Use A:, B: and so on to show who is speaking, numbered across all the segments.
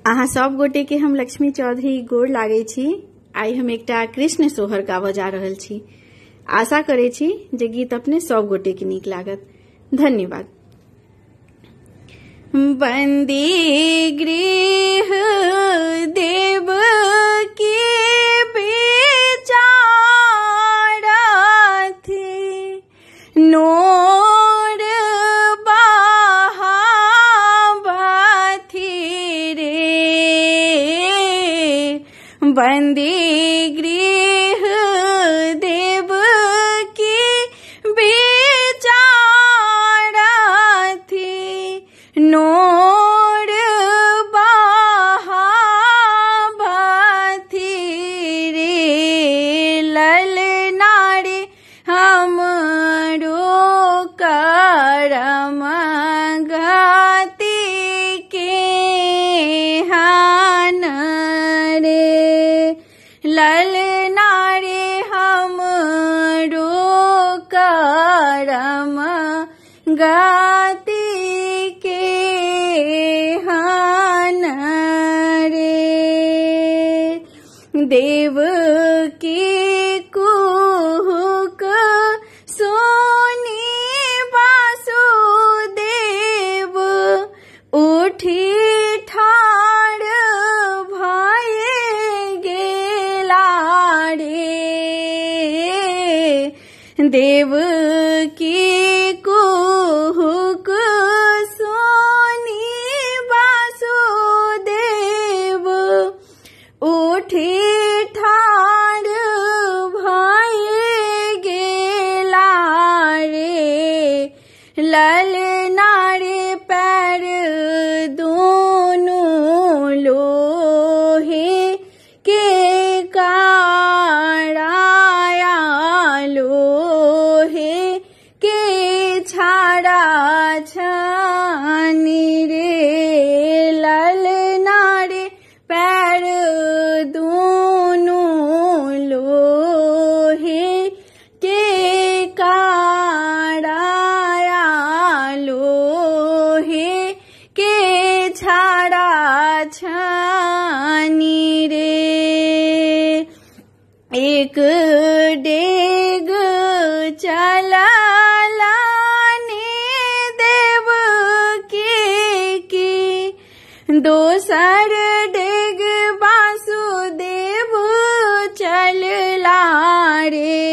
A: अहाँ सब गोटे के हम लक्ष्मी चौधरी गोर लागे छी। आई हम एकटा कृष्ण सोहर गाबऽ जा रहल छी। आशा करे छी जे गीत अपने सब गोटे के नीक लागत। धन्यवाद। वंदे गृह देव के बेचारथि नोर बहावथि रे। वंदे गृह देव के बेचारथि नोर बहावथि रे। ललना रे हमरो करम गति के हान रे। ललना रे हमरो करम गति के हान रे। देव की कुहुक सुनी वासुदेव उठी ठाड़ भये गेला रे। देव की कुहुक सुनी वासुदेव उठी ठाड़ भये गेला रे। ललना रे पैर दोनों लोहे के काढ़ाया लोहे के छाड़ा छानी रे। ललना रे पैर दोनों लोहे के काढ़ाया लोहे के छाड़ा छानी रे। एक डेग चलाने देव के दोसर डेग वासुदेव चलला रे।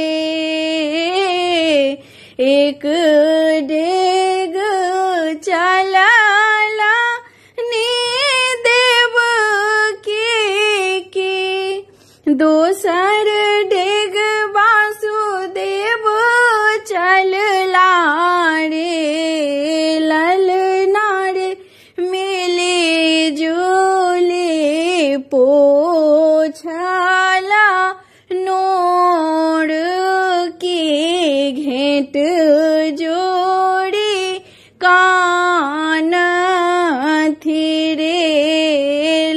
A: एक डेग चलला ने देव के दोसर डेग वासुदेव चलला रे। ललना रे मिले जुले पोछला नोर के घेट जोड़ी कानथि रे।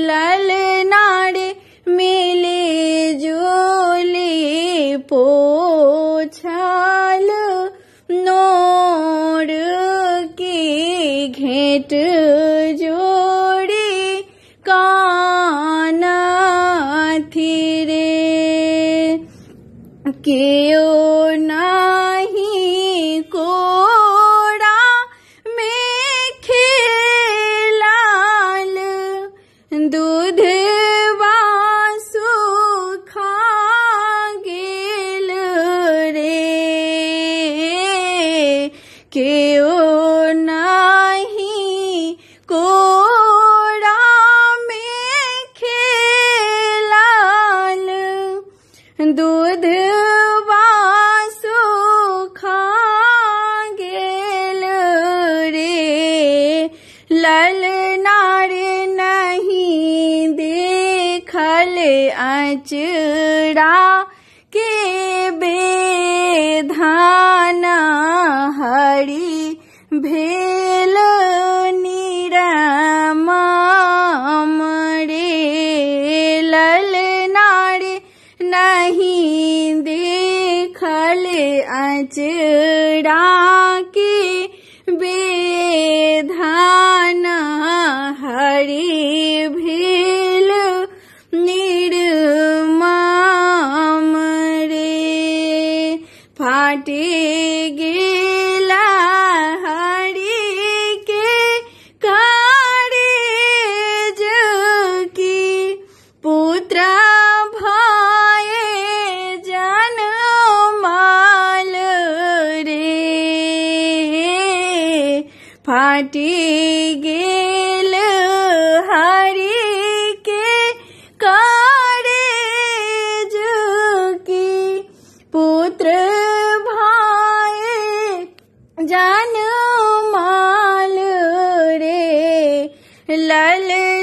A: ललना रे मिले जुले पोछल नोर के घेट जोड़ी कानथि रे। केओ नाही कोड़ा में खेलाल दूध सुखा गेल रे। केओ नाही कोड़ा में खेलाल दूध सुखा गेल रे। ललना रे नहीं देखल अचरा के बेधान हरि भेल निरमम रे। ललना रे नहीं देखल अचरा के बेधान हरि भी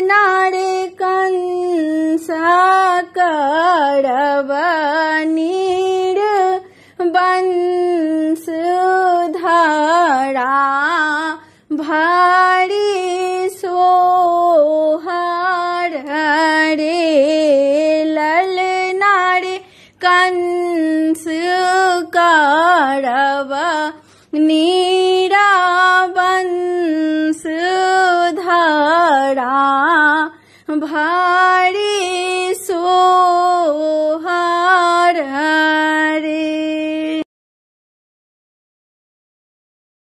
A: नारे कंस करब नीर बंस धरा भारी सोहर रे ललना रे कंस करब नीरा बंस धरा